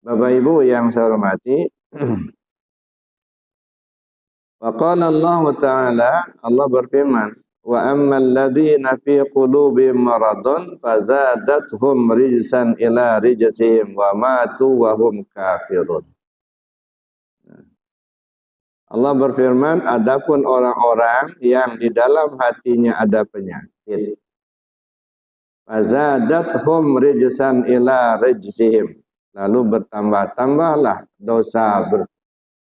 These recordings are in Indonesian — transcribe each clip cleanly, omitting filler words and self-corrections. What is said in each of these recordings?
Bapak Ibu yang saya hormati, wa qala Allah Ta'ala, Allah berfirman, wa ammal ladzina fi qulubihim maradun fazadathum rijsan ila rijsihim wa matu wa hum kafirun. Allah berfirman, adapun orang-orang yang di dalam hatinya ada penyakit, fazadathum rijsan ila rijsihim, lalu bertambah-tambahlah dosa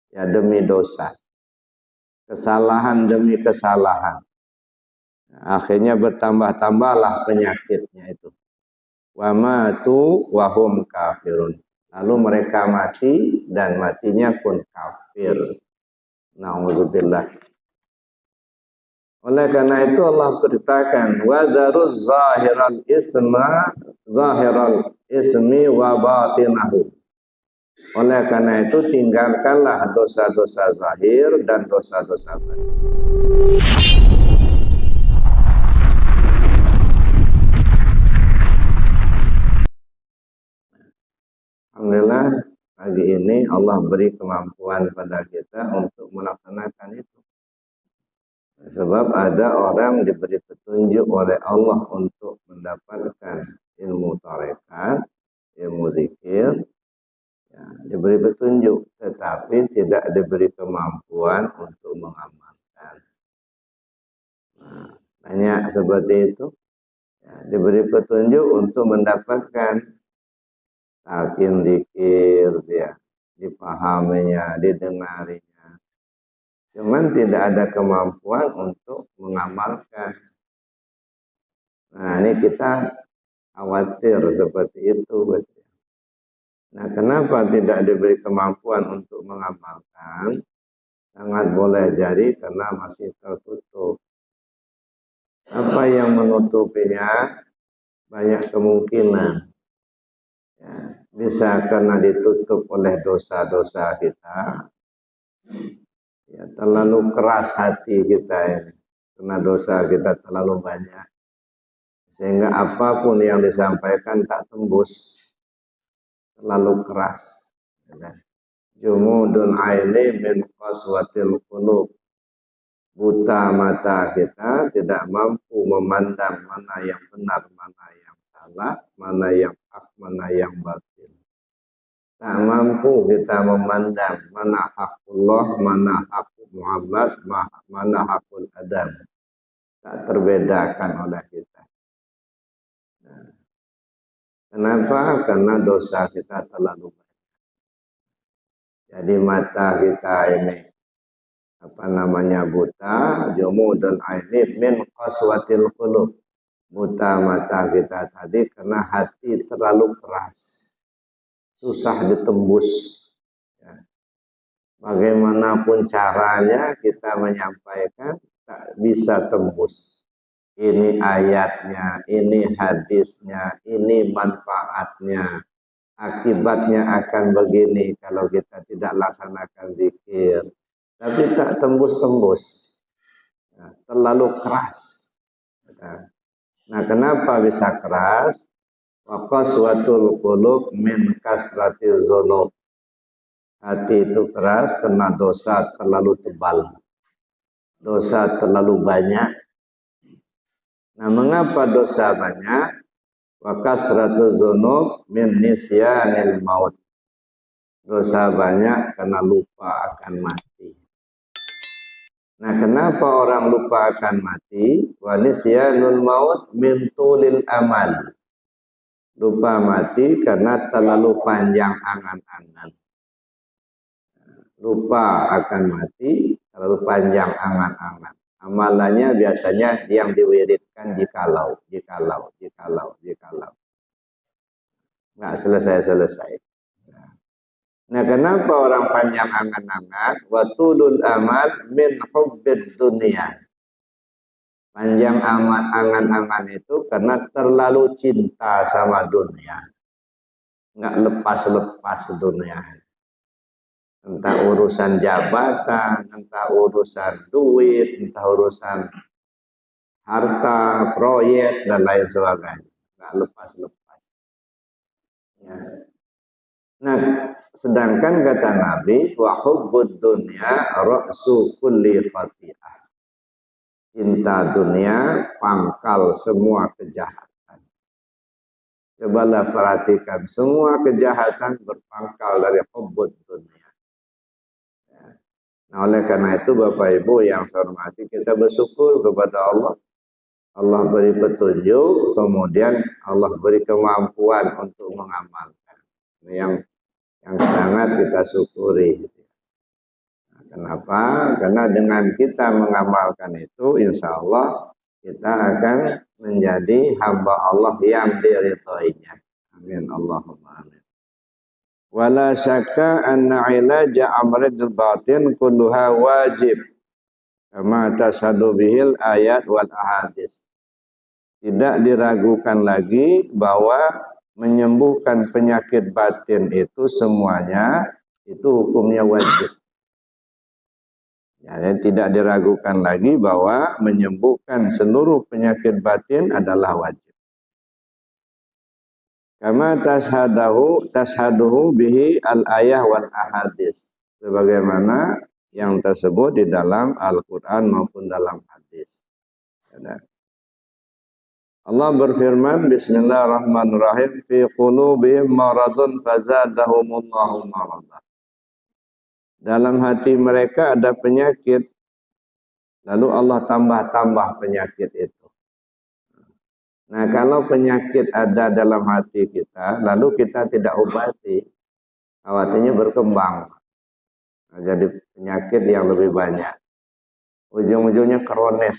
demi dosa, kesalahan demi kesalahan. Akhirnya bertambah-tambahlah penyakitnya itu. Wa matu wa hum kafirun. Lalu mereka mati dan matinya pun kafir. Nauzubillah. Oleh karena itu Allah beritakan wa dzaruz zahiral ismi wa batinahu. Oleh karena itu tinggalkanlah dosa-dosa zahir dan dosa-dosa batin. Alhamdulillah pagi ini Allah beri kemampuan pada kita untuk melaksanakan itu. Sebab ada orang diberi petunjuk oleh Allah untuk mendapatkan ilmu tarekat, ilmu zikir, ya, diberi petunjuk, tetapi tidak diberi kemampuan untuk mengamalkan. Nah, banyak seperti itu, ya, diberi petunjuk untuk mendapatkan talqin zikir, ya, dipahaminya, didengarinya. Cuman tidak ada kemampuan untuk mengamalkan. Nah, ini kita khawatir seperti itu. Nah, kenapa tidak diberi kemampuan untuk mengamalkan? Sangat boleh jadi karena masih tertutup. Apa yang menutupinya? Banyak kemungkinan. Ya, bisa karena ditutup oleh dosa-dosa kita. Ya, terlalu keras hati kita ini. Karena dosa kita terlalu banyak. Sehingga apapun yang disampaikan tak tembus. Terlalu keras. Jumudun aini min qaswatil qulub. Buta mata kita tidak mampu memandang mana yang benar, mana yang salah, mana yang hak, mana yang batil. Tak mampu kita memandang mana hakullah, mana hak Muhammad, mana hakul Adam. Tak terbedakan oleh kita. Nah, kenapa? Karena dosa kita terlalu banyak. Jadi mata kita ini buta, jumudul aini min qaswatil qulub. Buta mata kita tadi karena hati terlalu keras. Susah ditembus. Ya. Bagaimanapun caranya kita menyampaikan tak bisa tembus. Ini ayatnya, ini hadisnya, ini manfaatnya. Akibatnya akan begini kalau kita tidak laksanakan zikir. Tapi tak tembus-tembus. Nah, terlalu keras. Nah, kenapa bisa keras? Wa qaswatul qulub min kasratil dzunub. Hati itu keras karena dosa terlalu tebal. Dosa terlalu banyak. Nah, mengapa dosa banyak? Wa kasratul dzunub min nisyanil maut. Dosa banyak karena lupa akan mati. Nah, kenapa orang lupa akan mati? Wa nisyanul maut min tulil amal. Lupa mati karena terlalu panjang angan-angan. Lupa akan mati, terlalu panjang angan-angan. Amalannya biasanya yang diwiridkan jikalau. Nggak selesai-selesai. Nah, kenapa orang panjang angan-angan? Wa tulul amal min hubbid dunia. Panjang amat angan-angan itu karena terlalu cinta sama dunia. Nggak lepas-lepas dunia. Entah urusan jabatan, entah urusan duit, entah urusan harta, proyek, dan lain sebagainya. Nggak lepas-lepas. Ya. Nah, sedangkan kata Nabi, wa hubbud dunya ra'su kulli khati'ah. Cinta dunia pangkal semua kejahatan. Cobalah perhatikan, semua kejahatan berpangkal dari hubbud dunia. Nah, oleh karena itu Bapak Ibu yang saya hormati, kita bersyukur kepada Allah. Allah beri petunjuk, kemudian Allah beri kemampuan untuk mengamalkan. Yang sangat kita syukuri. Nah, kenapa? Karena dengan kita mengamalkan itu, insya Allah kita akan menjadi hamba Allah yang diridhoinya. Amin. Allahumma amin. Wala syakka anna ilaja amradil batin kulluha wajib. Kama tashhadu bihil ayat wal ahadis. Tidak diragukan lagi bahwa menyembuhkan penyakit batin itu semuanya itu hukumnya wajib. Ya, tidak diragukan lagi bahwa menyembuhkan seluruh penyakit batin adalah wajib. Kama tashaduhu bihi al-ayah wal ahadis. Sebagaimana yang tersebut di dalam Al-Quran maupun dalam hadis. Allah berfirman, Bismillahirrahmanirrahim, fi qulubihim maradun fazadahumullahu maradah. Dalam hati mereka ada penyakit, lalu Allah tambah-tambah penyakit itu. Nah, kalau penyakit ada dalam hati kita, lalu kita tidak obati, khawatirnya berkembang. Nah, jadi penyakit yang lebih banyak. Ujung-ujungnya kronis.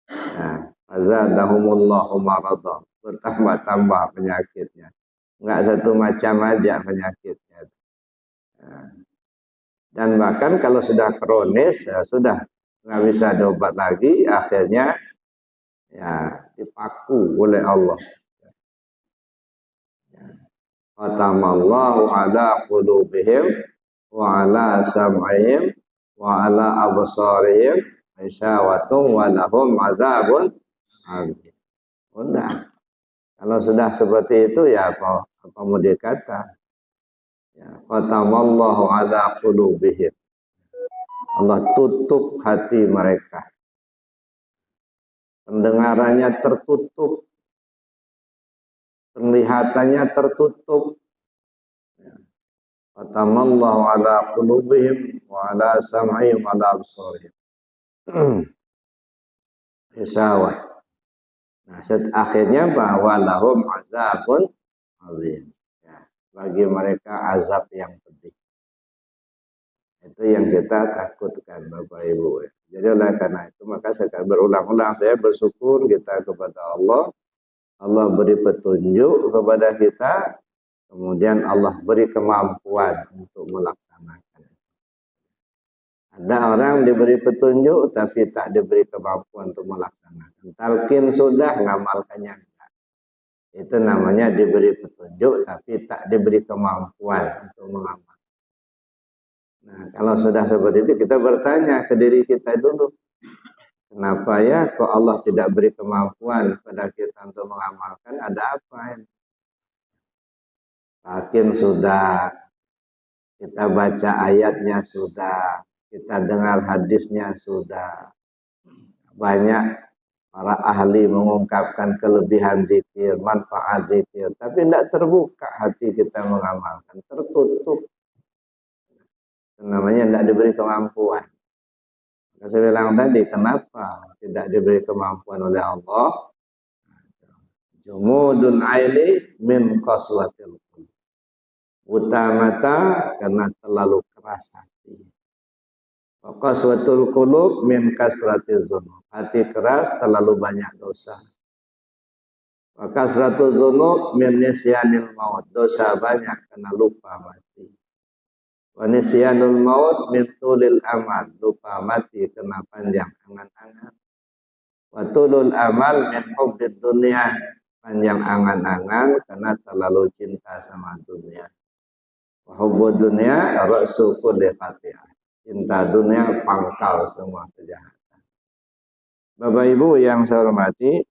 Nah, fazadahumullahu maradah. Bertambah-tambah penyakitnya. Enggak satu macam aja penyakitnya. Nah, dan bahkan kalau sudah kronis, ya sudah nggak bisa diobat lagi, akhirnya ya dipaku oleh Allah. Khatamallahu ala qulubihim wa ala sam'ihim wa ala absarihim isyawatun wa lahum azabun adzim. Udah. Kalau sudah seperti itu ya apa mau dikata? Ya, khatamallahu ala qulubihim. Allah tutup hati mereka. Pendengarannya tertutup. Penglihatannya tertutup. Khatamallahu ala qulubihim wa ala sam'ihim wa ala absarihim. Hisawat. Nah, akhirnya bahwa lahum azabun azim. Ya, bagi mereka azab yang pedih. Itu yang kita takutkan Bapak Ibu. Jadi oleh karena itu maka saya berulang-ulang saya bersyukur kita kepada Allah. Allah beri petunjuk kepada kita. Kemudian Allah beri kemampuan untuk melaksanakan. Ada orang diberi petunjuk tapi tak diberi kemampuan untuk melaksanakan. Talqin sudah, ngamalkannya enggak. Itu namanya diberi petunjuk tapi tak diberi kemampuan untuk mengamalkan. Nah, kalau sudah seperti itu kita bertanya ke diri kita dulu. Kenapa ya kok Allah tidak beri kemampuan pada kita untuk mengamalkan? Ada apa ini? Talqin sudah, kita baca ayatnya sudah, kita dengar hadisnya sudah. Banyak para ahli mengungkapkan kelebihan zikir, manfaat zikir. Tapi tidak terbuka hati kita mengamalkan. Tertutup. Itu namanya tidak diberi kemampuan. Saya bilang tadi, kenapa tidak diberi kemampuan oleh Allah? Jumudun aili min qaswatil qulub. Buta mata karena terlalu keras hati. Qaswatul qulub min kasratiz dzunub. Hati keras terlalu banyak dosa. Kasratul dzunub min nisyanil maut. Dosa banyak karena lupa mati. Wa nisyanul maut min tulil amal. Lupa mati karena panjang angan-angan. Wa tulul amal min hubbid dunya. Panjang angan-angan karena terlalu cinta sama dunia. Wa hubbud dunya ra'su kulli khati'ah. Cinta dunia pangkal semua kejahatan. Bapak Ibu yang saya hormati,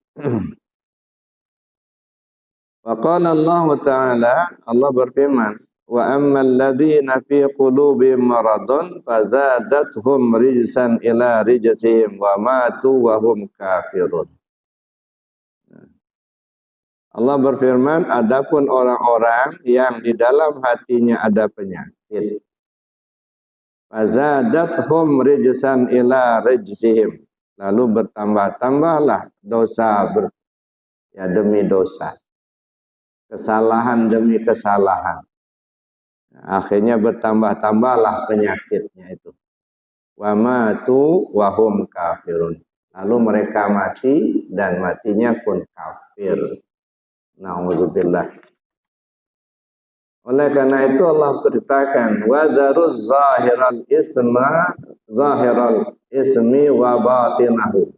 wa qala Allah Ta'ala, Allah berfirman, Wa ammal ladzina fi qulubihim maradun fazadathum rijsan ila rijsihim wa matu wa hum kafirun. Allah berfirman, adapun orang-orang yang di dalam hatinya ada penyakit, fazadathum rijsan ila rijsihim, lalu bertambah-tambahlah dosa demi dosa, kesalahan demi kesalahan. Akhirnya bertambah-tambahlah penyakitnya itu. Wa matu wa hum kafirun. Lalu mereka mati dan matinya pun kafir. Na'udzubillah. Oleh karena itu Allah beritakan wa dzaruz zahiral ismi wa batinahu.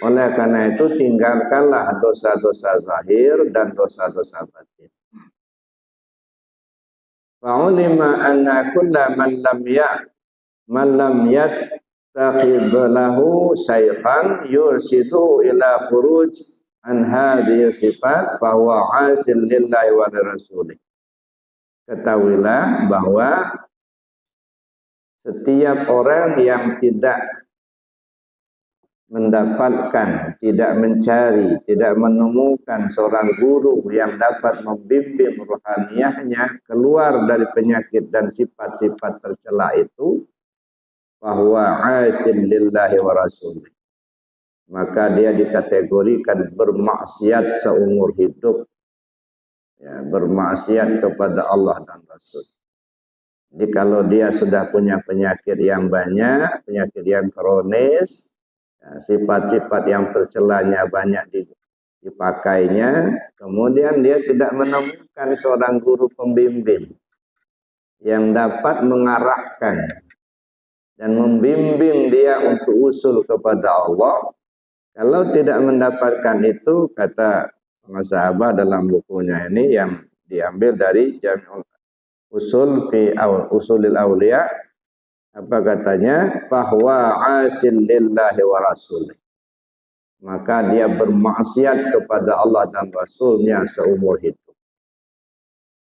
Oleh karena itu tinggalkanlah dosa-dosa zahir dan dosa-dosa batin. Fa'ulima anna kulla man lam yattakhidh lahu shaykhan yursidu ila khuruj an hadhihi sifat fa huwa 'asil lillahi wa rasulih. Ketahuilah bahwa setiap orang yang tidak mendapatkan, tidak mencari, tidak menemukan seorang guru yang dapat membimbing rohaniahnya keluar dari penyakit dan sifat-sifat tercela itu, bahwa asil lillahi wa rasulih, maka dia dikategorikan bermaksiat seumur hidup, ya, bermaksiat kepada Allah dan Rasul. Jadi kalau dia sudah punya penyakit yang banyak, penyakit yang kronis, sifat-sifat yang tercelanya banyak dipakainya, kemudian dia tidak menemukan seorang guru pembimbing yang dapat mengarahkan dan membimbing dia untuk usul kepada Allah. Kalau tidak mendapatkan itu, kata sahabat dalam bukunya ini yang diambil dari Jami'ul Usulil Auliya, apa katanya? Bahwa asil lillahi wa rasulih, maka dia bermaksiat kepada Allah dan Rasulnya seumur hidup.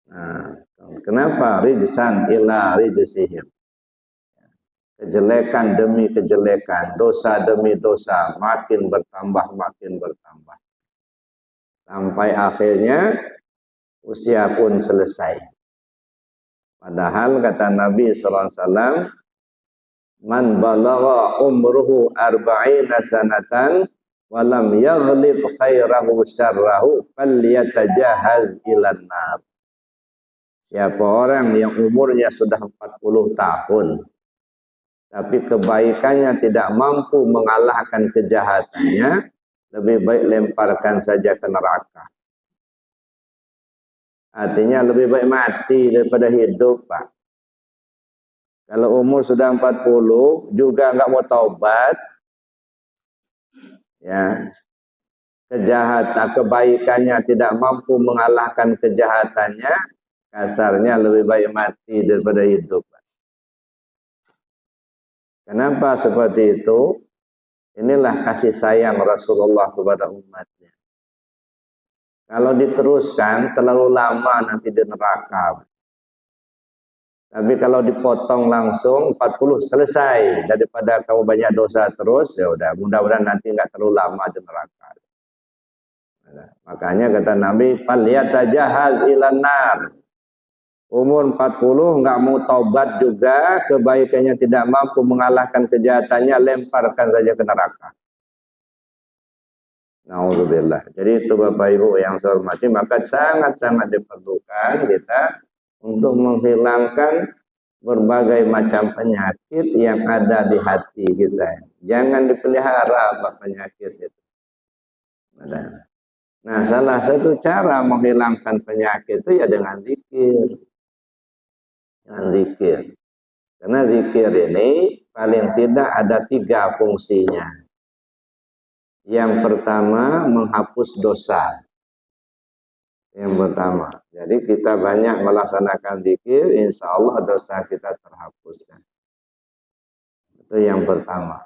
Nah, kenapa? Rijsan ila rijsihim, kejelekan demi kejelekan, dosa demi dosa, makin bertambah, sampai akhirnya usia pun selesai. Padahal kata Nabi SAW, man balagha umruhu arba'ina sanatan walam yaghlib khairahu syarrahu falyatajahaz ilan nar. Siapa orang yang umurnya sudah 40 tahun tapi kebaikannya tidak mampu mengalahkan kejahatannya, lebih baik lemparkan saja ke neraka. Artinya lebih baik mati daripada hidup, Pak. Kalau umur sudah 40 juga enggak mau taubat, ya, kejahatan, kebaikannya tidak mampu mengalahkan kejahatannya, kasarnya lebih baik mati daripada hidup. Kenapa seperti itu? Inilah kasih sayang Rasulullah kepada umatnya. Kalau diteruskan terlalu lama nanti di neraka. Tapi kalau dipotong langsung 40 selesai, daripada kamu banyak dosa terus, ya udah, mudah-mudahan nanti enggak terlalu lama di neraka. Nah, makanya kata Nabi, falyatajahaz ilan nar. Umur 40 enggak mau taubat juga, kebaikannya tidak mampu mengalahkan kejahatannya, lemparkan saja ke neraka. Na'udzubillah. Jadi itu Bapak Ibu yang saya hormati, maka sangat-sangat diperlukan kita untuk menghilangkan berbagai macam penyakit yang ada di hati kita. Jangan dipelihara penyakit itu. Nah, salah satu cara menghilangkan penyakit itu ya dengan zikir. Dengan zikir. Karena zikir ini paling tidak ada 3 fungsinya. Yang pertama, menghapus dosa. Yang pertama. Jadi kita banyak melaksanakan zikir, insya Allah dosa kita terhapuskan. Itu yang pertama.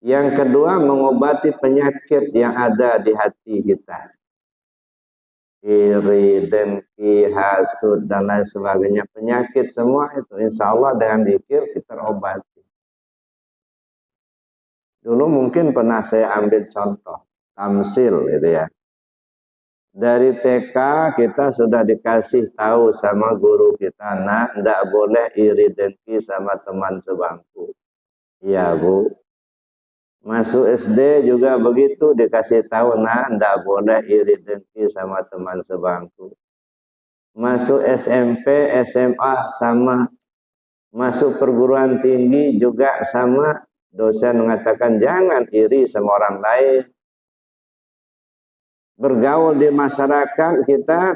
Yang kedua, mengobati penyakit yang ada di hati kita. iri, dengki, hasud, dan lain sebagainya. Penyakit semua itu, insya Allah dengan zikir kita obati. Dulu mungkin pernah saya ambil contoh, tamsil gitu ya. Dari TK kita sudah dikasih tahu sama guru kita, nak, tidak boleh iri dengki sama teman sebangku. Iya Bu. Masuk SD juga begitu, dikasih tahu, nak, tidak boleh iri dengki sama teman sebangku. Masuk SMP, SMA sama. Masuk perguruan tinggi juga sama. Dosen mengatakan jangan iri sama orang lain. Bergaul di masyarakat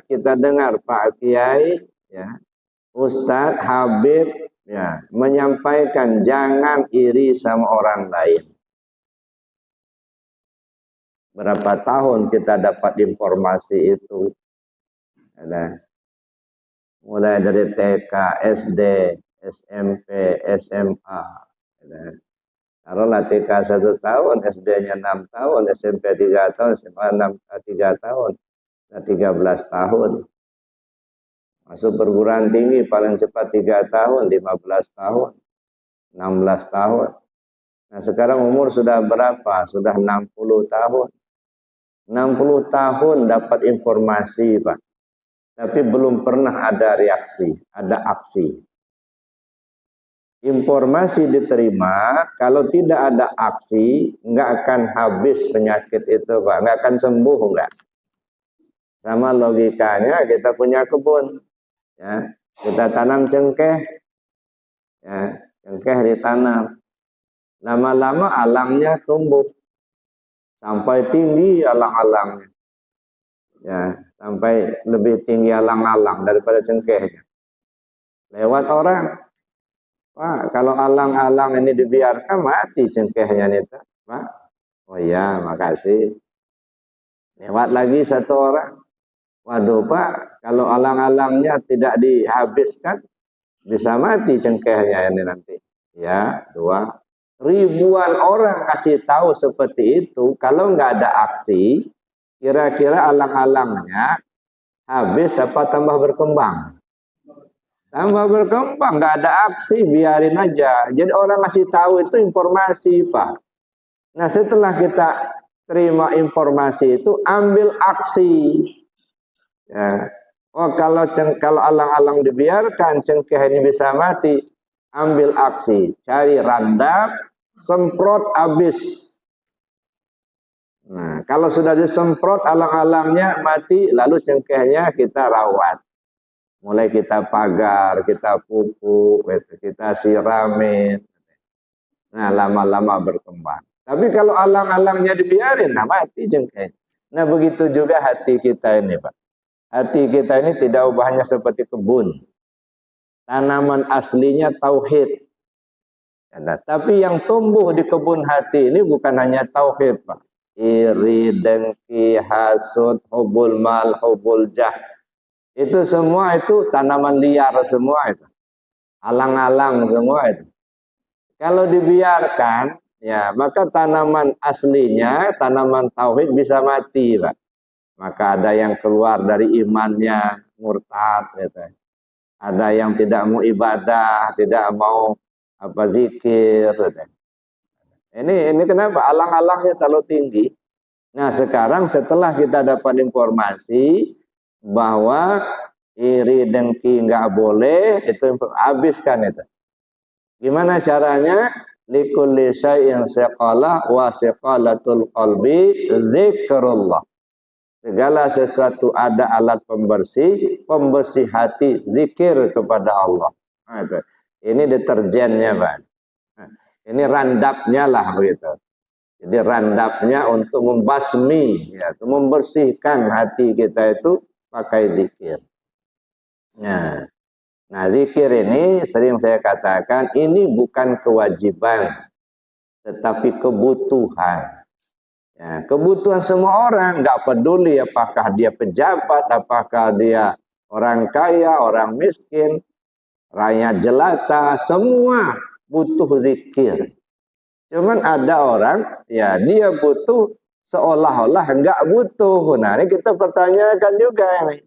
kita dengar Pak Kiai, ya, Ustadz, Habib, ya, menyampaikan jangan iri sama orang lain. Berapa tahun kita dapat informasi itu? Ada. Mulai dari TK, SD, SMP, SMA. Ada. Taruhlah TK 1 tahun, SD-nya 6 tahun, SMP 3 tahun, SMA 3 tahun, 13 tahun. Masuk perguruan tinggi paling cepat 3 tahun, 15 tahun, 16 tahun. Nah sekarang umur sudah berapa? Sudah 60 tahun. 60 tahun dapat informasi Pak. Tapi belum pernah ada reaksi, ada aksi. Informasi diterima, kalau tidak ada aksi, nggak akan habis penyakit itu Pak, nggak akan sembuh nggak. Sama logikanya kita punya kebun, ya, kita tanam cengkeh, ya, cengkeh ditanam, lama-lama alangnya tumbuh, sampai tinggi alang-alangnya, ya, sampai lebih tinggi alang-alang daripada cengkehnya. Lewat orang. Pak, kalau alang-alang ini dibiarkan mati cengkehnya nih, Pak. Oh iya, makasih. Lewat lagi satu orang. Waduh Pak, kalau alang-alangnya tidak dihabiskan, bisa mati cengkehnya ini nanti. Ya, 2. Ribuan orang kasih tahu seperti itu. Kalau nggak ada aksi, kira-kira alang-alangnya habis apa tambah berkembang? Tambah berkembang, nggak ada aksi, biarin aja. Jadi orang ngasih tahu itu informasi, Pak. Nah setelah kita terima informasi itu, ambil aksi. Ya. Oh kalau alang-alang dibiarkan, cengkeh ini bisa mati. Ambil aksi, cari randap, semprot habis. Nah kalau sudah disemprot alang-alangnya mati, lalu cengkehnya kita rawat. Mulai kita pagar, kita pupuk, kita siramin. Nah, lama-lama berkembang. Tapi kalau alang-alangnya dibiarin, nah mati jengkeh. Nah, begitu juga hati kita ini, Pak. Hati kita ini tidak ubahnya seperti kebun. Tanaman aslinya tauhid. Nah, tapi yang tumbuh di kebun hati ini bukan hanya tauhid, Pak. Iri, dengki, hasud, hubul mal, hubul jah. Itu semua itu tanaman liar semua itu. Alang-alang semua itu. Kalau dibiarkan, ya maka tanaman aslinya, tanaman tauhid bisa mati, Pak. Maka ada yang keluar dari imannya, murtad gitu. Ada yang tidak mau ibadah, tidak mau zikir gitu. Ini kenapa? Alang-alangnya terlalu tinggi. Nah, sekarang setelah kita dapat informasi bahwa iri dengki nggak boleh, itu habiskan itu. Gimana caranya? Likulli syai'in siqalah wa siqalatul qalbi zikrullah. Segala sesuatu ada alat pembersih, pembersih hati, zikir kepada Allah. Nah, itu. Ini deterjennya, Pak. Nah, ini randapnya lah begitu. Jadi randapnya untuk membasmi, ya, untuk membersihkan hati kita itu pakai zikir. Nah, zikir ini sering saya katakan ini bukan kewajiban, tetapi kebutuhan. Ya, kebutuhan semua orang, nggak peduli apakah dia pejabat, apakah dia orang kaya, orang miskin, rakyat jelata, semua butuh zikir. Cuman ada orang, ya dia butuh seolah-olah enggak butuh. Nah, ini kita pertanyakan juga ini.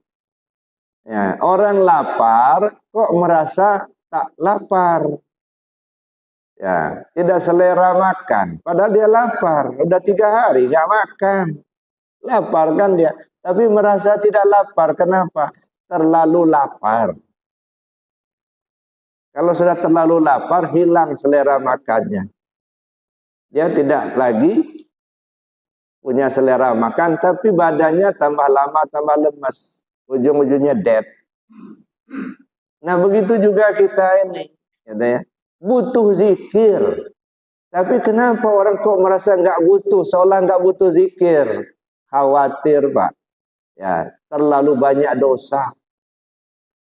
Ya, orang lapar kok merasa tak lapar? Ya, tidak selera makan. Padahal dia lapar. Udah 3 hari nggak makan. Lapar kan dia. Tapi merasa tidak lapar. Kenapa? Terlalu lapar. Kalau sudah terlalu lapar, hilang selera makannya. Dia tidak lagi punya selera makan, tapi badannya tambah lama tambah lemas. Ujung-ujungnya dead. Nah, begitu juga kita ini. Ya, butuh zikir. Tapi kenapa orang kok merasa nggak butuh, seolah nggak butuh zikir? Khawatir, Pak. Ya, terlalu banyak dosa.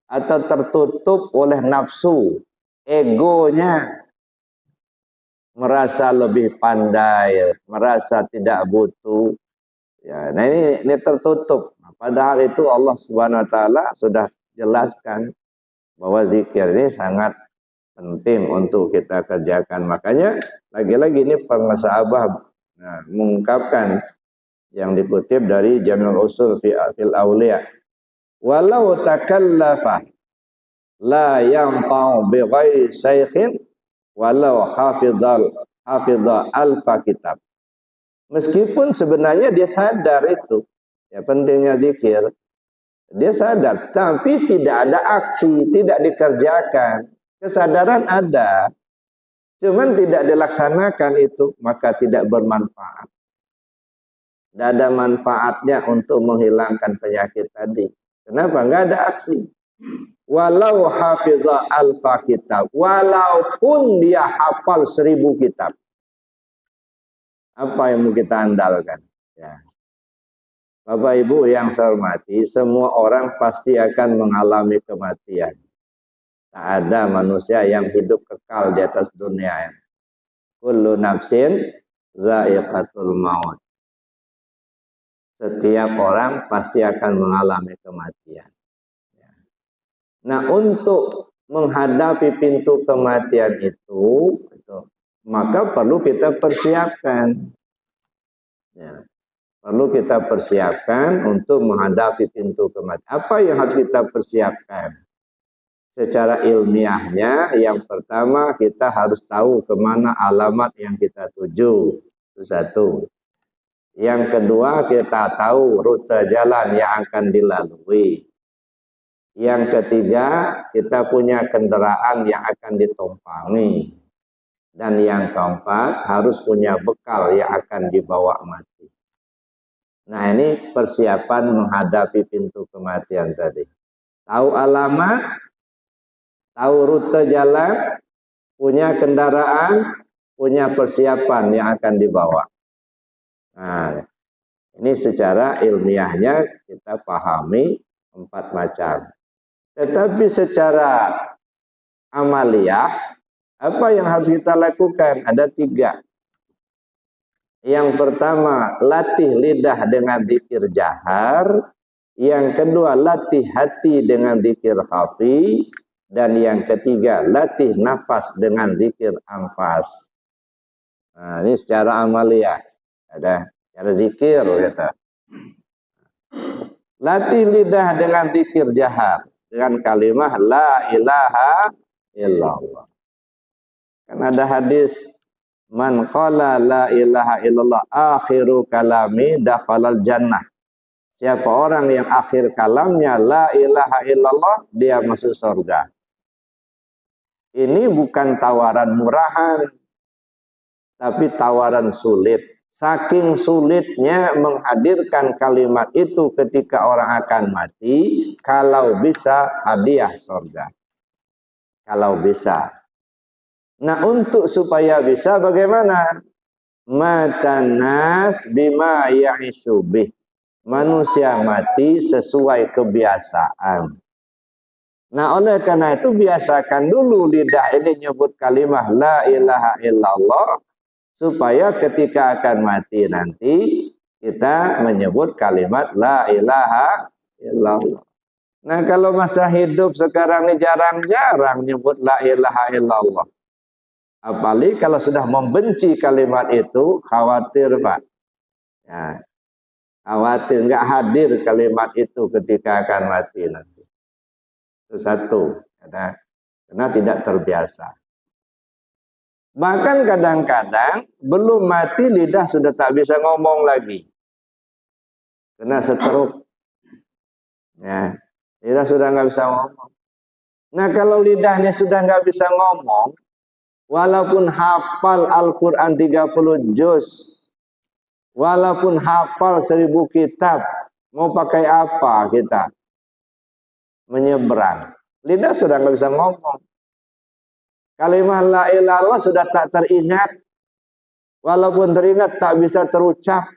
Atau tertutup oleh nafsu, egonya. Merasa lebih pandai, merasa tidak butuh. Ya, nah ini tertutup. Padahal itu Allah Subhanahu wa taala sudah jelaskan bahwa zikir ini sangat penting untuk kita kerjakan. Makanya lagi-lagi ini pengasabah mengungkapkan yang dikutip dari Jami'ul Usul fil Auliya. Walau takallafa la yanfa'u bi ghairi syaikhin walau hafidha alfa kitab. Meskipun sebenarnya dia sadar itu, ya pentingnya zikir. Dia sadar, tapi tidak ada aksi, tidak dikerjakan. Kesadaran ada, cuman tidak dilaksanakan itu, maka tidak bermanfaat. Tidak ada manfaatnya untuk menghilangkan penyakit tadi. Kenapa? Enggak ada aksi. Walau hafizah alfa kitab, walaupun dia hafal 1000 kitab. Apa yang mau kita andalkan? Ya. Bapak Ibu yang saya hormati, semua orang pasti akan mengalami kematian. Tak ada manusia yang hidup kekal di atas dunia. Kullu nafsin za'iqatul maut. Setiap orang pasti akan mengalami kematian. Nah, untuk menghadapi pintu kematian itu maka perlu kita persiapkan. Ya. Perlu kita persiapkan untuk menghadapi pintu kematian. Apa yang harus kita persiapkan? Secara ilmiahnya, yang pertama kita harus tahu kemana alamat yang kita tuju. Itu satu. Yang kedua, kita tahu rute jalan yang akan dilalui. Yang ketiga, kita punya kendaraan yang akan ditumpangi. Dan yang keempat, harus punya bekal yang akan dibawa mati. Nah, ini persiapan menghadapi pintu kematian tadi. Tahu alamat, tahu rute jalan, punya kendaraan, punya persiapan yang akan dibawa. Nah, ini secara ilmiahnya kita pahami 4 macam. Tetapi secara amaliyah, apa yang harus kita lakukan? Ada 3. Yang pertama, latih lidah dengan zikir jahar. Yang kedua, latih hati dengan zikir khafi. Dan yang ketiga, latih nafas dengan zikir anfas. Nah, ini secara amaliyah. Ada cara zikir kata. Latih lidah dengan zikir jahar. Dengan kalimah la ilaha illallah. Kan ada hadis, man qala la ilaha illallah akhiru kalami dakhalal jannah. Siapa orang yang akhir kalamnya la ilaha illallah, dia masuk surga. Ini bukan tawaran murahan, tapi tawaran sulit. Saking sulitnya menghadirkan kalimat itu ketika orang akan mati, kalau bisa hadiah surga. Kalau bisa. Nah, untuk supaya bisa bagaimana? Matanas bima ya'isubih. Manusia mati sesuai kebiasaan. Nah, oleh karena itu biasakan dulu lidah ini nyebut kalimah la ilaha illallah, supaya ketika akan mati nanti kita menyebut kalimat la ilaha illallah. Nah, kalau masa hidup sekarang ini jarang-jarang nyebut la ilaha illallah. Apalagi kalau sudah membenci kalimat itu, khawatir Pak. Ya, khawatir nggak hadir kalimat itu ketika akan mati nanti. Itu satu, karena tidak terbiasa. Bahkan kadang-kadang belum mati lidah sudah tak bisa ngomong lagi. Kena stroke. Ya, lidah sudah nggak bisa ngomong. Nah kalau lidahnya sudah nggak bisa ngomong, walaupun hafal Al-Quran 30 juz, walaupun hafal 1000 kitab, mau pakai apa kita? Menyeberang. Lidah sudah nggak bisa ngomong. Kalimat la ilaha illallah sudah tak teringat. Walaupun teringat tak bisa terucap.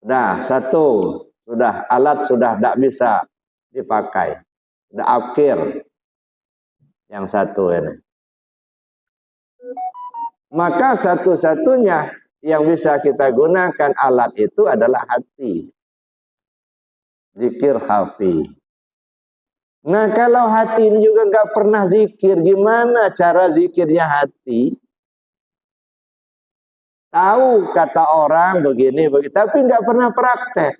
Nah, satu. Sudah alat sudah tak bisa dipakai. Sudah akhir. Yang satu ini. Maka satu-satunya yang bisa kita gunakan alat itu adalah hati. Zikir hafi. Nah kalau hati ini juga nggak pernah zikir, gimana cara zikirnya hati? Tahu kata orang begini, tapi nggak pernah praktek.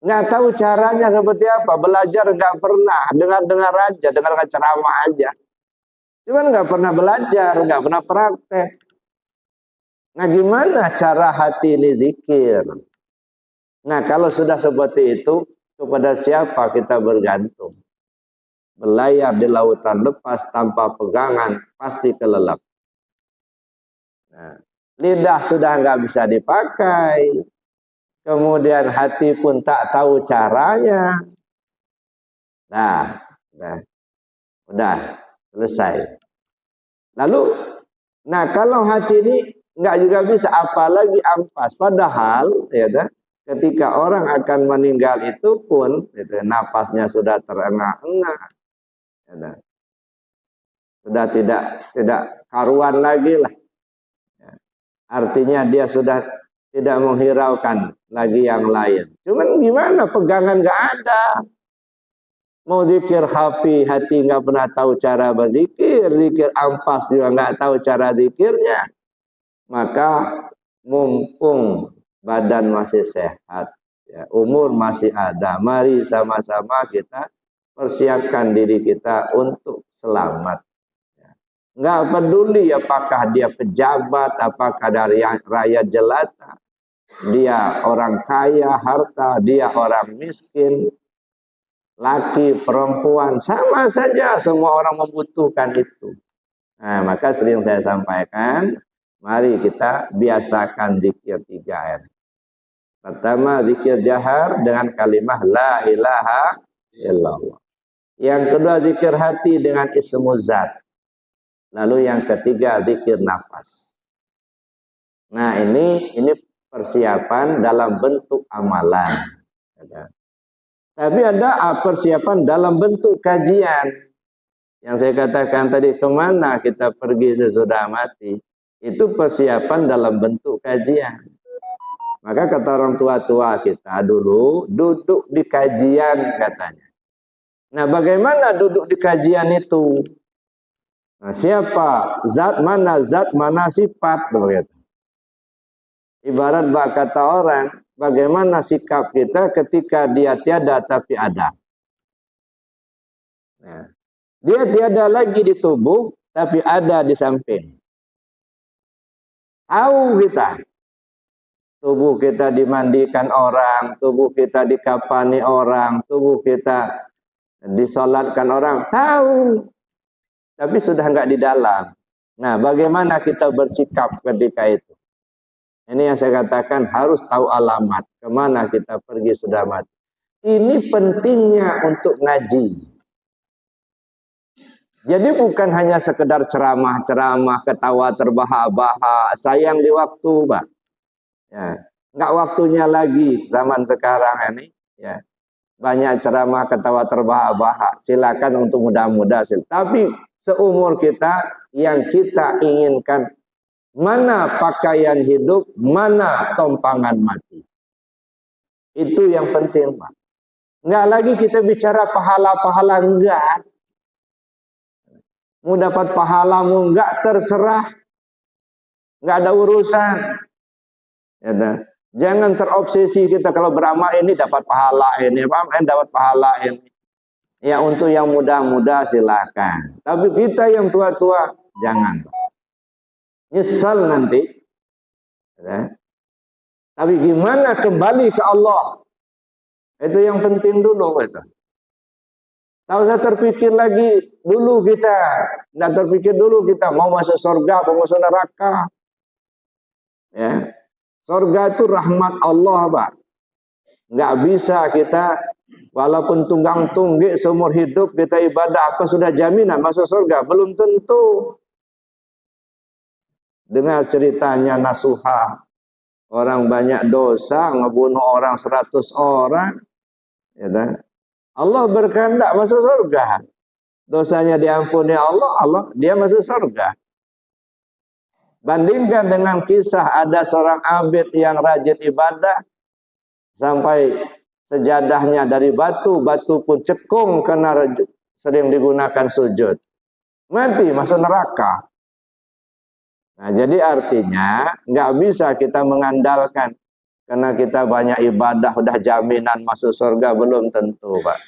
Nggak tahu caranya seperti apa, belajar nggak pernah, dengar-dengar aja, dengar ceramah aja. Cuman nggak pernah belajar, nggak pernah praktek. Nah gimana cara hati ini zikir? Nah kalau sudah seperti itu, kepada siapa kita bergantung? Berlayar di lautan lepas tanpa pegangan, pasti kelelap. Nah, lidah sudah nggak bisa dipakai, kemudian hati pun tak tahu caranya. Nah, udah selesai. Lalu, nah kalau hati ini nggak juga bisa, apalagi ampas. Padahal, ya, ketika orang akan meninggal itu pun, napasnya sudah terengah-engah, ya, sudah tidak karuan lagi lah. Artinya dia sudah tidak menghiraukan lagi yang lain. Cuman gimana, pegangan nggak ada. Mau zikir hafi, hati nggak pernah tahu cara berzikir. Zikir ampas juga nggak tahu cara zikirnya. Maka mumpung badan masih sehat, ya, umur masih ada, mari sama-sama kita persiapkan diri kita untuk selamat. Nggak peduli apakah dia pejabat, apakah dari rakyat jelata, dia orang kaya, harta, dia orang miskin, laki, perempuan, sama saja semua orang membutuhkan itu. Nah, maka sering saya sampaikan, mari kita biasakan zikir 3 R. Pertama, zikir jahar dengan kalimah la ilaha illallah. Yang kedua, zikir hati dengan ismu zat. Lalu yang ketiga, zikir nafas. Nah, ini persiapan dalam bentuk amalan. Tapi ada persiapan dalam bentuk kajian. Yang saya katakan tadi, kemana kita pergi sesudah mati. Itu persiapan dalam bentuk kajian. Maka kata orang tua-tua kita dulu, duduk di kajian katanya. Nah, bagaimana duduk di kajian itu? Nah, siapa? Zat mana sifat. Begitu. Ibarat kata orang, bagaimana sikap kita ketika dia tiada tapi ada. Nah, dia tiada lagi di tubuh, tapi ada di samping. Tahu kita. Tubuh kita dimandikan orang, tubuh kita dikafani orang, tubuh kita disolatkan orang. Tahu. Tapi sudah enggak di dalam. Nah, bagaimana kita bersikap ketika itu? Ini yang saya katakan harus tahu alamat. Kemana kita pergi sudah mati. Ini pentingnya untuk ngaji. Jadi bukan hanya sekedar ceramah-ceramah, ketawa terbahak-bahak, sayang di waktu, Pak. Ya, enggak waktunya lagi zaman sekarang ini. Ya, banyak ceramah ketawa terbahak-bahak. Silakan untuk muda-muda. Tapi seumur kita yang kita inginkan, mana pakaian hidup, mana tompangan mati. Itu yang penting, Pak. Enggak lagi kita bicara pahala-pahala, enggak. Mau dapat pahalamu enggak, terserah. Enggak ada urusan. Ya, dah. Jangan terobsesi kita kalau beramal ini dapat pahala ini, dapat pahala ini. Ya untuk yang muda-muda silakan. Tapi kita yang tua-tua jangan. Nyesal nanti. Ya. Tapi gimana kembali ke Allah? Itu yang penting dulu. Itu. Tak usah terpikir lagi dulu kita. Tidak terpikir dulu kita mau masuk surga, mau masuk neraka. Ya. Surga itu rahmat Allah, Pak. Nggak bisa kita, walaupun tunggang tunggik seumur hidup kita ibadah, apa sudah jaminan masuk surga? Belum tentu. Dengar ceritanya Nasuha. Orang banyak dosa, ngebunuh orang 100 orang. Ya, Allah berkehendak masuk surga. Dosanya diampuni Allah, dia masuk surga. Bandingkan dengan kisah ada seorang abid yang rajin ibadah, sampai sejadahnya dari batu, batu pun cekung karena sering digunakan sujud. Mati, masuk neraka. Nah, jadi artinya nggak bisa kita mengandalkan karena kita banyak ibadah udah jaminan masuk surga, belum tentu, Pak.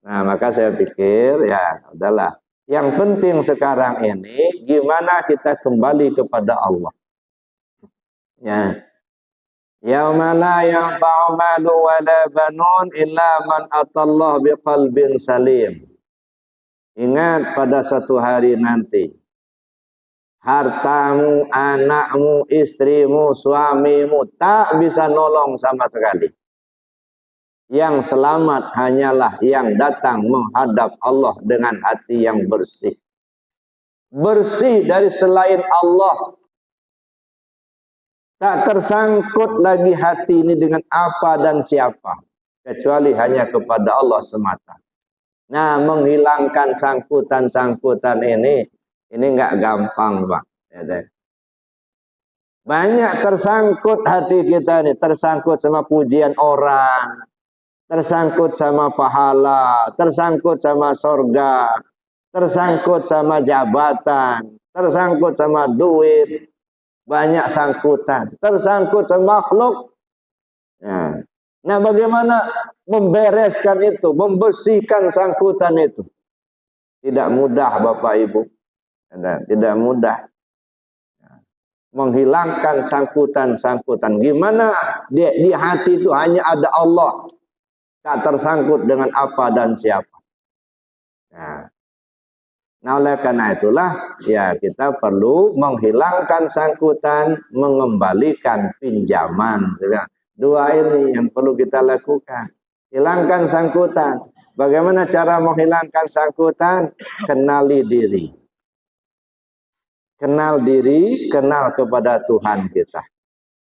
Nah, maka saya pikir ya udahlah. Yang penting sekarang ini gimana kita kembali kepada Allah. Ya. Yauma la yanfa'u malu wa la banun illa man atallah biqalbin salim. Ingat pada satu hari nanti, hartamu, anakmu, istrimu, suamimu tak bisa nolong sama sekali. Yang selamat hanyalah yang datang menghadap Allah dengan hati yang bersih. Bersih dari selain Allah. Tak tersangkut lagi hati ini dengan apa dan siapa. Kecuali hanya kepada Allah semata. Nah, menghilangkan sangkutan-sangkutan ini enggak gampang, Pak. Ya, banyak tersangkut hati kita ini. Tersangkut sama pujian orang. Tersangkut sama pahala. Tersangkut sama surga. Tersangkut sama jabatan. Tersangkut sama duit. Banyak sangkutan. Tersangkut sama makhluk. Nah, bagaimana membereskan itu, membersihkan sangkutan itu? Tidak mudah, Bapak Ibu. Tidak mudah. Menghilangkan sangkutan-sangkutan. Gimana di hati itu hanya ada Allah. Tak tersangkut dengan apa dan siapa. Nah, oleh karena itulah, ya kita perlu menghilangkan sangkutan, mengembalikan pinjaman. Dua ini yang perlu kita lakukan. Hilangkan sangkutan. Bagaimana cara menghilangkan sangkutan? Kenali diri. Kenal diri, kenal kepada Tuhan kita.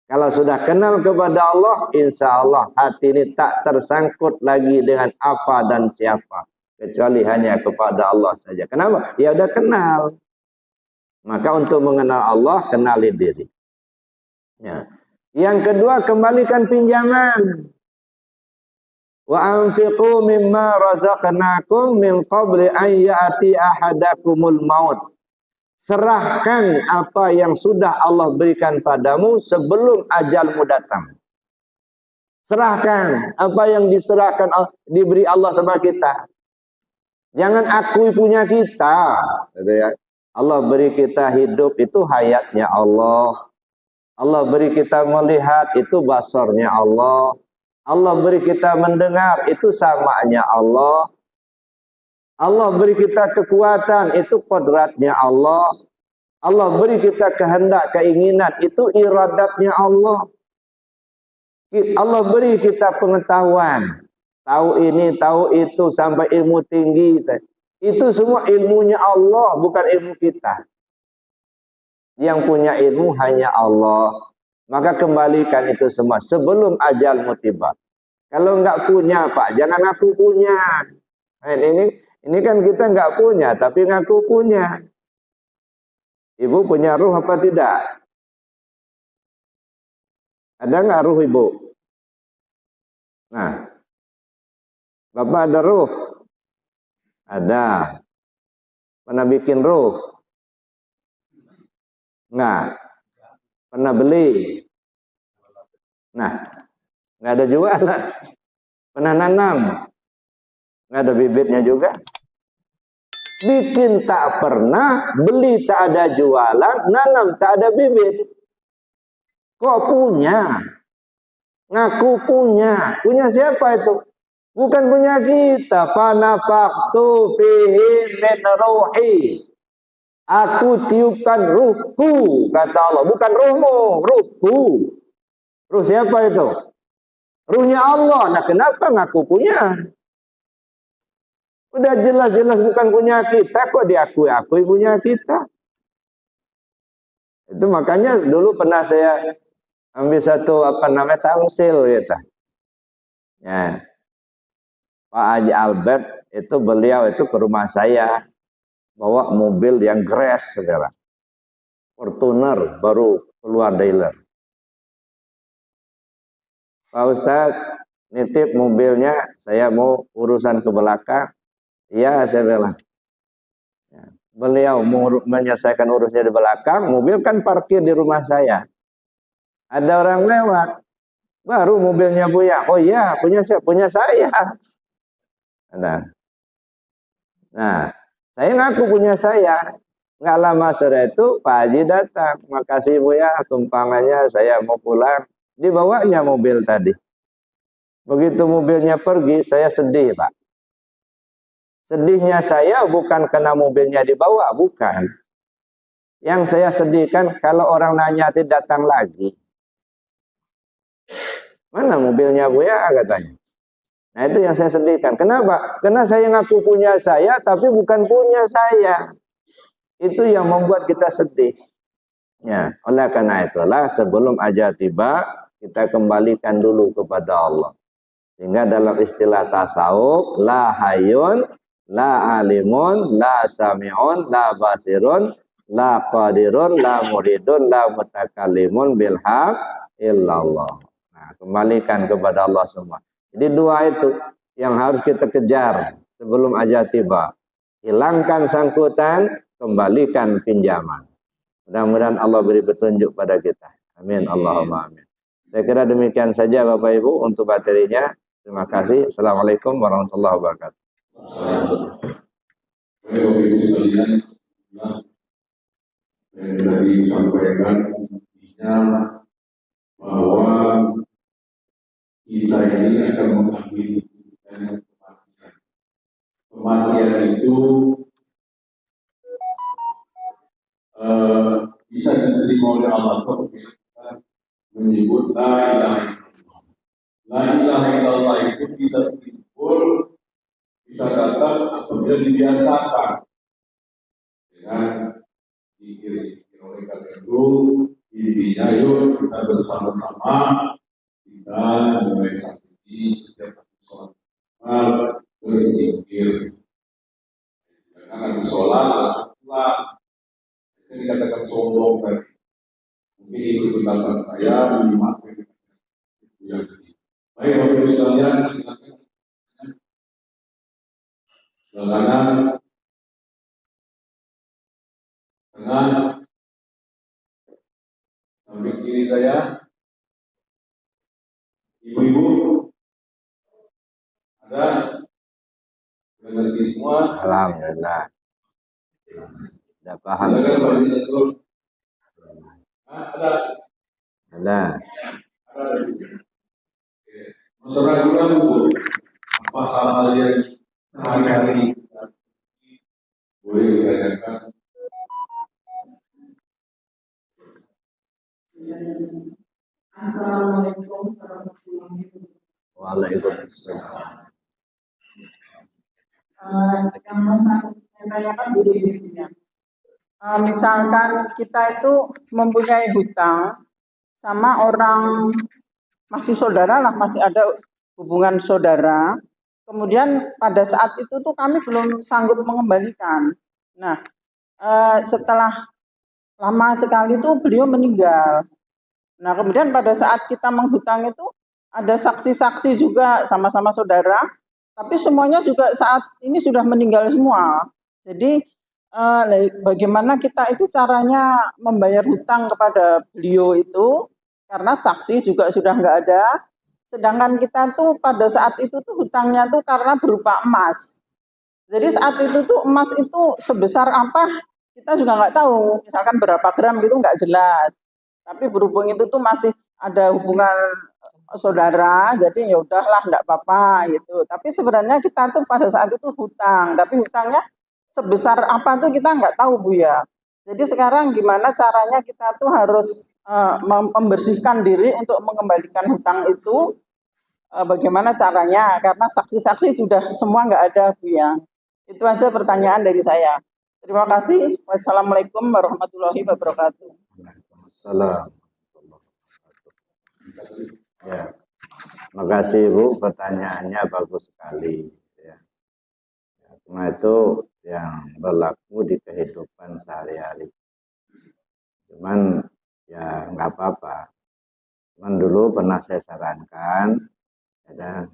Kalau sudah kenal kepada Allah, insya Allah hati ini tak tersangkut lagi dengan apa dan siapa. Kecuali hanya kepada Allah saja. Kenapa? Ya udah kenal. Maka untuk mengenal Allah, kenali diri. Ya. Yang kedua, kembalikan pinjaman. Wa anfiqu mimma razaqnakum min qabli an ya'ti ahadakumul maut. Serahkan apa yang sudah Allah berikan padamu sebelum ajalmu datang. Serahkan apa yang diserahkan, diberi Allah sama kita. Jangan akui punya kita. Allah beri kita hidup, itu hayatnya Allah. Allah beri kita melihat, itu basarnya Allah. Allah beri kita mendengar, itu samanya Allah. Allah beri kita kekuatan, itu kodratnya Allah. Allah beri kita kehendak, keinginan, itu iradatnya Allah. Allah beri kita pengetahuan. Tahu ini, tahu itu, sampai ilmu tinggi. Itu semua ilmunya Allah, bukan ilmu kita. Yang punya ilmu hanya Allah. Maka kembalikan itu semua sebelum ajalmu tiba. Kalau enggak punya, Pak, jangan aku punya. Ini kan kita enggak punya, tapi ngaku punya. Ibu punya ruh apa tidak? Ada enggak ruh Ibu? Nah, Bapak ada ruh? Ada. Pernah bikin ruh? Enggak. Pernah beli? Nah, nggak ada jualan. Pernah nanam, nggak ada bibitnya juga. Bikin tak pernah, beli tak ada jualan, nanam tak ada bibit. Kok punya? Ngaku punya. Punya siapa itu? Bukan punya kita. Fanafaktu fihi min ruhi. Aku tiupkan ruhku, kata Allah. Bukan ruhmu, ruhku. Ruh siapa itu? Ruhnya Allah. Nah, kenapa ngaku punya? Udah jelas-jelas bukan punya kita, kok diakui-akui punya kita. Itu makanya dulu pernah saya ambil satu tamsil gitu. Ya. Pak Haji Albert itu beliau itu ke rumah saya bawa mobil yang Grace, saudara. Fortuner baru keluar dealer. Pak Ustadz, nitip mobilnya, saya mau urusan ke belakang. Iya, saya bilang. Ya. Beliau menyelesaikan urusnya di belakang, mobil kan parkir di rumah saya. Ada orang lewat, baru mobilnya Buya. Oh iya, punya siapa? Punya saya. Nah, saya ngaku punya saya. Nggak lama setelah itu Pak Haji datang. Makasih Buya, tumpangannya saya mau pulang. Dibawanya mobil tadi. Begitu mobilnya pergi, saya sedih Pak. Sedihnya saya bukan karena mobilnya dibawa, bukan. Yang saya sedihkan kalau orang nanya tidak datang lagi. Mana mobilnya Buya, katanya. Nah itu yang saya sedihkan. Kenapa? Karena saya ngaku punya saya, tapi bukan punya saya. Itu yang membuat kita sedih. Ya, oleh karena itulah sebelum ajal tiba, kita kembalikan dulu kepada Allah. Sehingga dalam istilah tasawuf, la hayyun, la alimun, la sami'un, la basirun, la qadirun, la muridun, la mutakallimun bilhaq illallah. Nah, kembalikan kepada Allah semua. Jadi dua itu yang harus kita kejar sebelum ajal tiba. Hilangkan sangkutan, kembalikan pinjaman. Mudah-mudahan Allah beri petunjuk pada kita. Amin. Allahumma amin. Saya kira demikian saja Bapak Ibu untuk materinya. Terima kasih. Assalamualaikum warahmatullahi wabarakatuh. Baik Bapak Ibu sekalian, yang tadi disampaikan intinya bahwa kita ini akan mengambil kematian. Kematian itu bisa diterima oleh Allah menyebut la ilaha illallah. La ilaha illallah itu bisa timbul, bisa datang apabila dibiasakan dengan zikir-zikir. Oleh karena itu intinya yuk kita bersama-sama kita mulai saat ini setiap sholat malam berzikir. Jangan habis sholat pulang. Itu dikatakan sombong tadi. Mungkin itu pendapat saya menyimakkan itu yang tadi. Baik Bapak Ibu sekalian, silakan. Silakan. Tengah. Samping kiri saya. Ibu-ibu. Ada? Mengerti semua? Alhamdulillah. Sudah paham. Ada. Ada. Masyarakat ragu apa hal-hal yang sehari-hari boleh ditanyakan. Assalamualaikum warahmatullahi wabarakatuh. Waalaikumsalam. Yang mau saya tanyakan begini, misalkan kita itu mempunyai hutang sama orang, masih saudara lah, masih ada hubungan saudara. Kemudian pada saat itu tuh kami belum sanggup mengembalikan. Nah, setelah lama sekali tuh beliau meninggal. Nah, kemudian pada saat kita menghutang itu ada saksi-saksi juga sama-sama saudara, tapi semuanya juga saat ini sudah meninggal semua. Jadi bagaimana kita itu caranya membayar hutang kepada beliau itu karena saksi juga sudah nggak ada. Sedangkan kita tuh pada saat itu tuh hutangnya tuh karena berupa emas. Jadi saat itu tuh emas itu sebesar apa kita juga nggak tahu. Misalkan berapa gram gitu nggak jelas. Tapi berhubung itu tuh masih ada hubungan saudara, jadi ya udahlah nggak apa-apa gitu. Tapi sebenarnya kita tuh pada saat itu hutang, tapi hutangnya sebesar apa tuh kita nggak tahu Bu ya. Jadi sekarang gimana caranya kita tuh harus membersihkan diri untuk mengembalikan hutang itu, bagaimana caranya? Karena saksi-saksi sudah semua nggak ada Bu ya. Itu aja pertanyaan dari saya. Terima kasih. Wassalamualaikum warahmatullahi wabarakatuh. Salam. Ya, makasih Bu, pertanyaannya bagus sekali. Ya. Cuma itu yang berlaku di kehidupan sehari-hari. Cuman ya nggak apa-apa. Cuman dulu pernah saya sarankan, ya,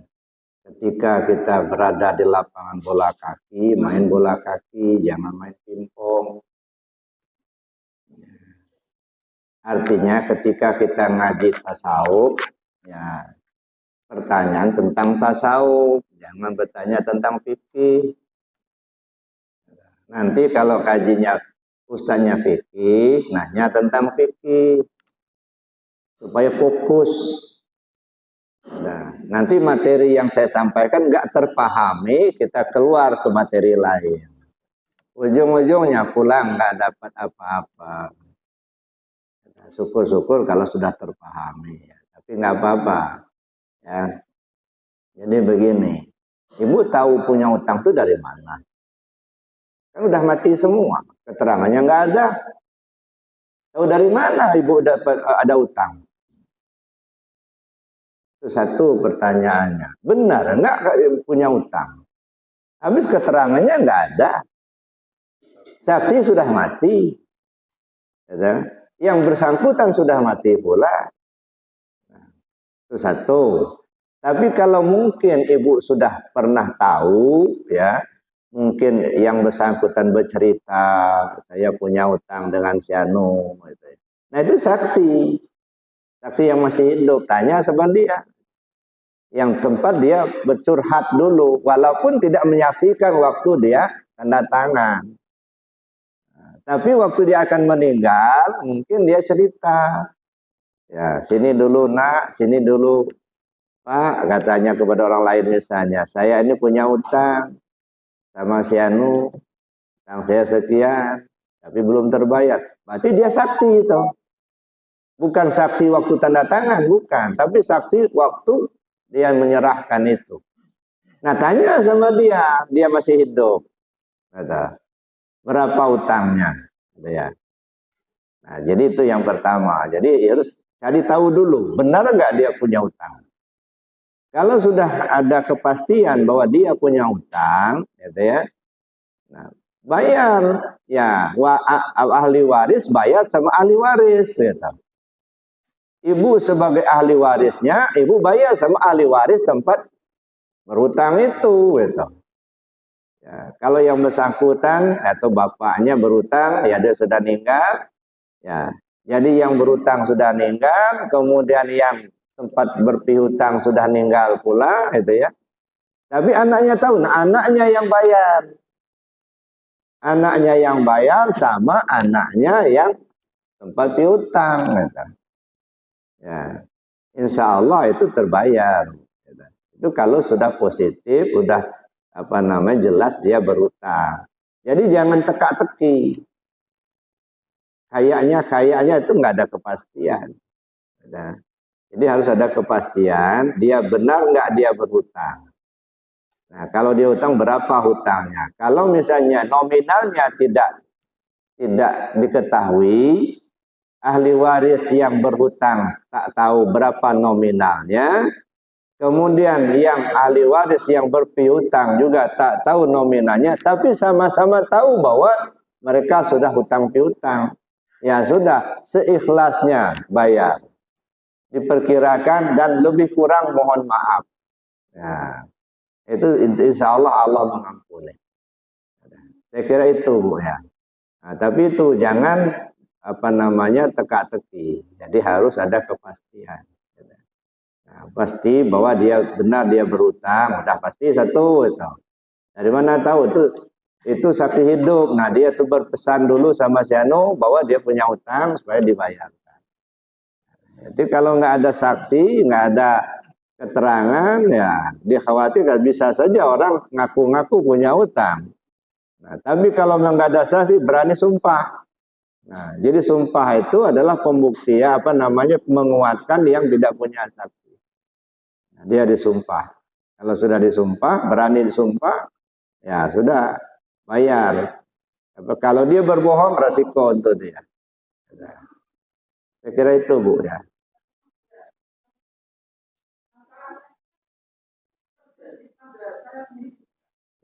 ketika kita berada di lapangan bola kaki, main bola kaki, jangan main pingpong. Artinya ketika kita ngaji tasawuf, ya pertanyaan tentang tasawuf, jangan bertanya tentang fikih. Nanti kalau kajinya ustaznya fikih, nanya tentang fikih supaya fokus. Nah, nanti materi yang saya sampaikan nggak terpahami, kita keluar ke materi lain. Ujung-ujungnya pulang nggak dapat apa-apa. Syukur-syukur kalau sudah terpahami, ya. Tapi nggak apa-apa. Ya. Jadi begini, ibu tahu punya utang itu dari mana? Kan udah mati semua, keterangannya nggak ada. Tahu dari mana ibu dapat ada utang? Itu satu pertanyaannya. Benar nggak punya utang? Habis keterangannya nggak ada. Saksi sudah mati. Ya. Yang bersangkutan sudah mati pula. Nah, itu satu. Tapi kalau mungkin ibu sudah pernah tahu, ya, mungkin yang bersangkutan bercerita, saya punya utang dengan si Anu. Gitu. Nah itu saksi. Saksi yang masih hidup, tanya sama dia. Yang tempat dia bercurhat dulu, walaupun tidak menyaksikan waktu dia tanda tangan. Tapi waktu dia akan meninggal, mungkin dia cerita. Ya, sini dulu nak, sini dulu Pak, katanya kepada orang lain misalnya, saya ini punya utang sama si Anu, utang saya sekian, tapi belum terbayar. Berarti dia saksi itu. Bukan saksi waktu tanda tangan, bukan. Tapi saksi waktu dia menyerahkan itu. Nah, tanya sama dia masih hidup. Kata, berapa utangnya? Ya. Nah, jadi itu yang pertama. Jadi harus cari tahu dulu, benar nggak dia punya utang. Kalau sudah ada kepastian bahwa dia punya utang, gitu ya. Nah, bayar, ya, ahli waris bayar sama ahli waris, gitu. Ibu sebagai ahli warisnya, ibu bayar sama ahli waris tempat berutang itu, gitu. Ya, kalau yang bersangkutan atau bapaknya berutang, ya dia sudah meninggal, ya. Jadi yang berutang sudah meninggal, kemudian yang tempat berpihutang sudah meninggal pula, itu ya. Tapi anaknya tahu, nah anaknya yang bayar. Anaknya yang bayar sama anaknya yang tempat piutang, gitu. Ya, insya Allah itu terbayar. Gitu. Itu kalau sudah positif, udah apa namanya jelas dia berutang. Jadi jangan teka-teki. Kayaknya itu nggak ada kepastian. Nah, jadi harus ada kepastian. Dia benar nggak dia berhutang. Nah, kalau dia hutang berapa hutangnya? Kalau misalnya nominalnya tidak diketahui, ahli waris yang berhutang tak tahu berapa nominalnya. Kemudian yang ahli waris yang berpiutang juga tak tahu nominalnya, tapi sama-sama tahu bahwa mereka sudah hutang piutang. Ya sudah, seikhlasnya bayar. Diperkirakan dan lebih kurang mohon maaf. Nah, itu insya Allah Allah mengampuni. Saya kira itu Bu ya. Nah, tapi itu jangan apa namanya teka-teki. Jadi harus ada kepastian. Nah, pasti bahwa dia benar dia berutang, udah pasti satu itu. Dari mana tahu itu saksi hidup. Nah dia tuh berpesan dulu sama si Anu bahwa dia punya utang supaya dibayarkan. Jadi kalau nggak ada saksi, nggak ada keterangan, ya dia khawatir kan bisa saja orang ngaku-ngaku punya utang. Nah, tapi kalau nggak ada saksi berani sumpah. Nah, jadi sumpah itu adalah pembuktian apa namanya menguatkan yang tidak punya saksi. Nah, dia disumpah. Kalau sudah disumpah, berani disumpah, ya sudah bayar. Kalau dia berbohong, resiko untuk dia. Saya kira itu Bu ya.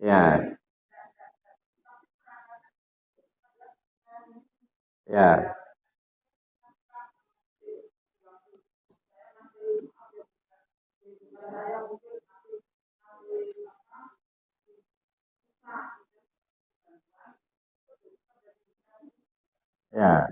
Ya, ya, ya.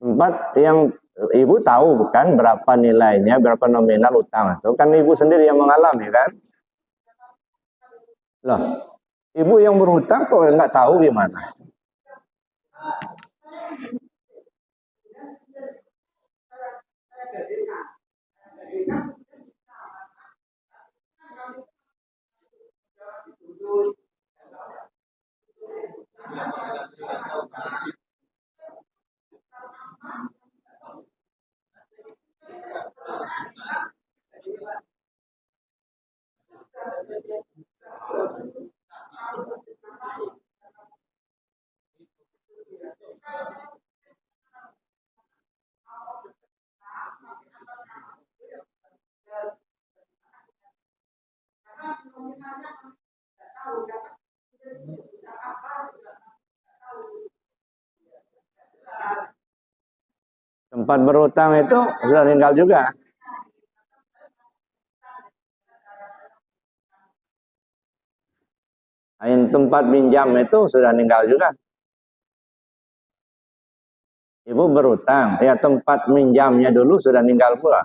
Tempat yang ibu tahu bukan berapa nilainya, berapa nominal utang itu kan ibu sendiri yang mengalami kan? Loh, ibu yang berhutang kok nggak tahu gimana? Tempat berhutang itu sudah meninggal juga. Tempat pinjam itu sudah meninggal juga. Ibu berhutang, ya tempat minjamnya dulu sudah meninggal pula.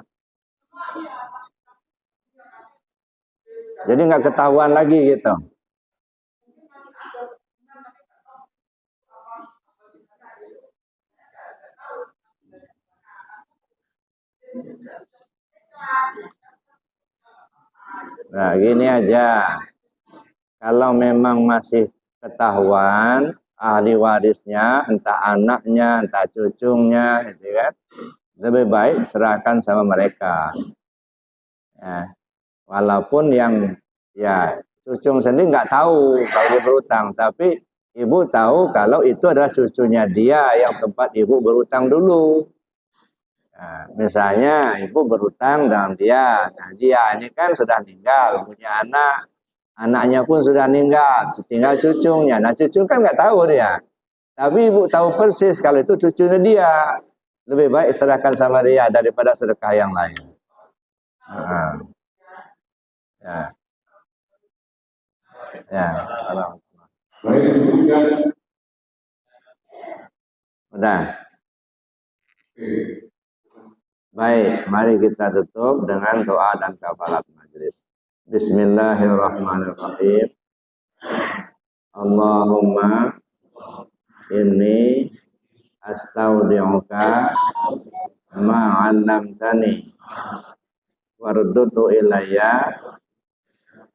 Jadi nggak ketahuan lagi gitu. Nah, gini aja. Kalau memang masih ketahuan ahli warisnya, entah anaknya, entah cucunya, gitu kan, lebih baik serahkan sama mereka. Ya, walaupun yang ya cucu sendiri nggak tahu kalau dia berutang, tapi ibu tahu kalau itu adalah cucunya dia yang tempat ibu berutang dulu. Nah, misalnya ibu berutang dengan dia, nah dia ini kan sudah meninggal, punya anak, anaknya pun sudah meninggal, tinggal cucunya. Nah cucu kan nggak tahu dia, tapi ibu tahu persis kalau itu cucunya dia. Lebih baik serahkan sama dia daripada sedekah yang lain. Nah, ya, ya, Baik, demikian. udah. Oke. Baik, mari kita tutup dengan doa dan kafarat majelis. Bismillahirrahmanirrahim. Allahumma inni astaudi'uka ma 'allamtani wardudu ilayya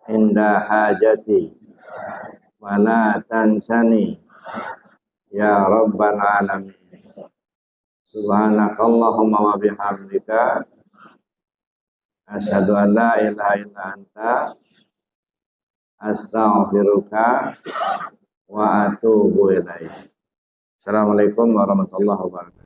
inda hajati wa la tansani ya rabbal alamin. Subhanakallahumma wa bihamdika asyhadu an la ilaha illa anta astaghfiruka wa atubu ilaik. Assalamualaikum warahmatullahi wabarakatuh.